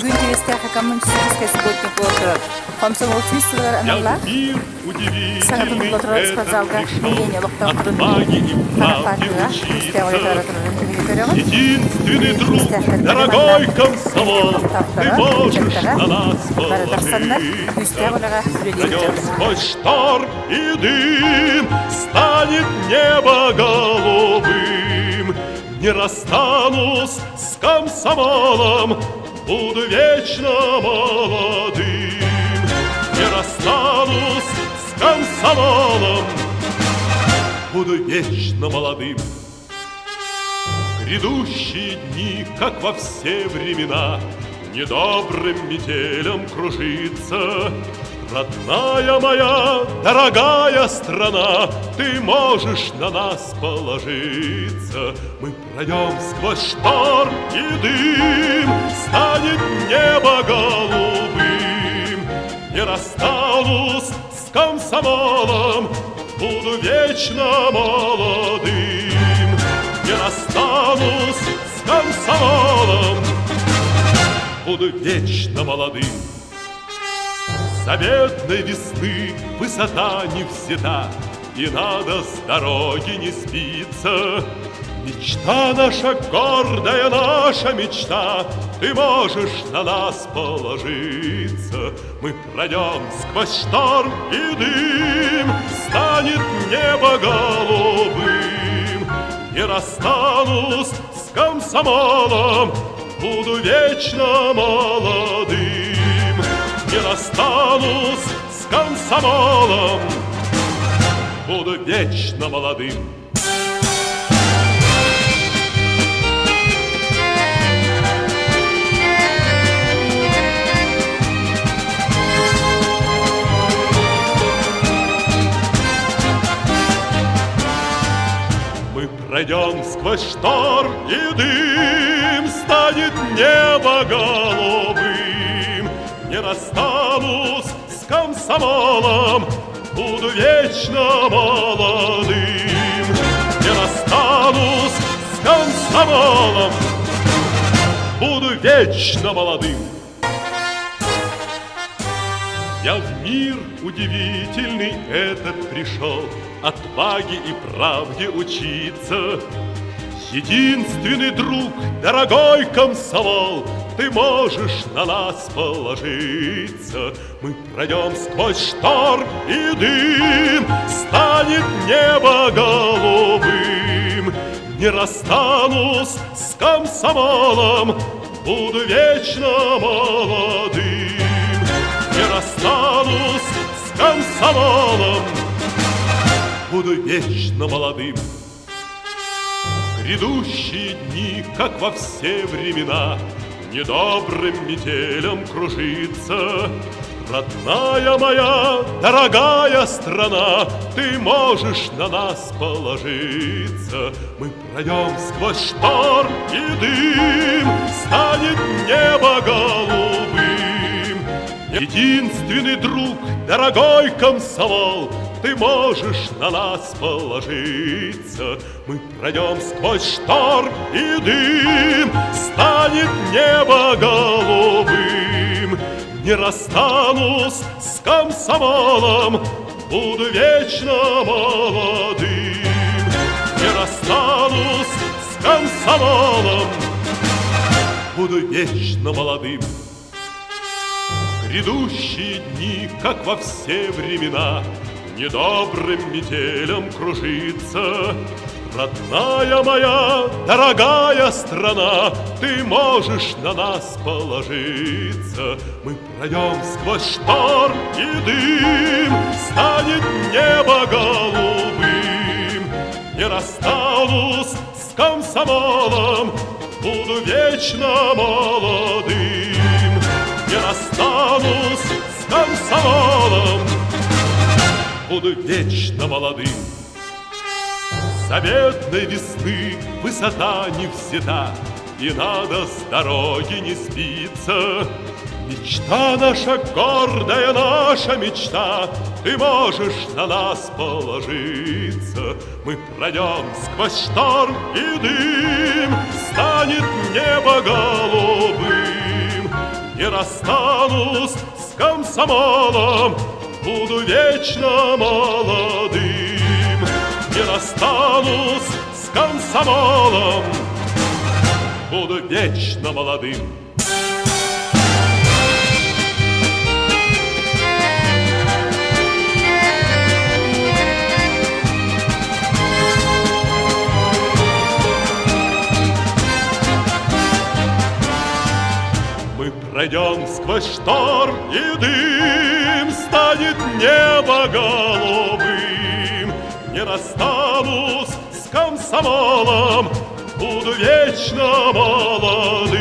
Гүнтегестяха коммунистическая субботник Комсомол Свистер Анала Сагатун Лотрой спортзалга Миления Лохтан Марафатыга Единственный друг, дорогой комсомол, ты можешь на нас положиться. Пройдем сквозь шторм и дым, станет небо голубым. Не расстанусь с комсомолом, буду вечно молодым. Не расстанусь с комсомолом, буду вечно молодым. Грядущие дни, как во все времена, недобрым метелем кружится. Родная моя, дорогая страна, ты можешь на нас положиться. Мы пройдем сквозь шторм и дым, станет небо голубым. Не расстанусь с комсомолом, буду вечно молодым. Не расстанусь с комсомолом, буду вечно молодым. Заветной весны высота не взята, и надо с дороги не спиться. Мечта наша, гордая наша мечта, ты можешь на нас положиться. Мы пройдем сквозь шторм и дым, станет небо голубым. Не расстанусь с комсомолом, буду вечно молодым. Не расстанусь с комсомолом, буду вечно молодым. Мы пройдем сквозь шторм и дым, станет небо голубым. Не расстанусь с комсомолом, буду вечно молодым. Не расстанусь с комсомолом, буду вечно молодым. Я в мир удивительный этот пришел, отваге и правде учиться. Единственный друг, дорогой комсомол, ты можешь на нас положиться. Мы пройдем сквозь шторм и дым, станет небо голубым. Не расстанусь с комсомолом, буду вечно молодым. Не расстанусь с комсомолом, буду вечно молодым. Грядущие дни, как во все времена, недобрым метелем кружится. Родная моя, дорогая страна, ты можешь на нас положиться. Мы пройдем сквозь шторм и дым, станет небо голубым. Единственный друг, дорогой комсомол, ты можешь на нас положиться. Мы пройдем сквозь шторм и дым, станет небо голубым. Не расстанусь с комсомолом, буду вечно молодым. Не расстанусь с комсомолом, буду вечно молодым. Грядущие дни, как во все времена, недобрым метелем кружится. Родная моя, дорогая страна, ты можешь на нас положиться. Мы пройдем сквозь шторм и дым, станет небо голубым. Не расстанусь с комсомолом, буду вечно молодым. Не расстанусь с комсомолом, буду вечно молодым. Заветной весны высота не взята, и надо с дороги не спиться. Мечта наша, гордая наша мечта, ты можешь на нас положиться. Мы пройдем сквозь шторм и дым, станет небо голубым. Не не расстанусь с комсомолом, буду вечно молодым. Не расстанусь с комсомолом, буду вечно молодым. Мы пройдем сквозь шторм, и дым станет небо голубым. Не расстанусь с комсомолом, буду вечно молодым.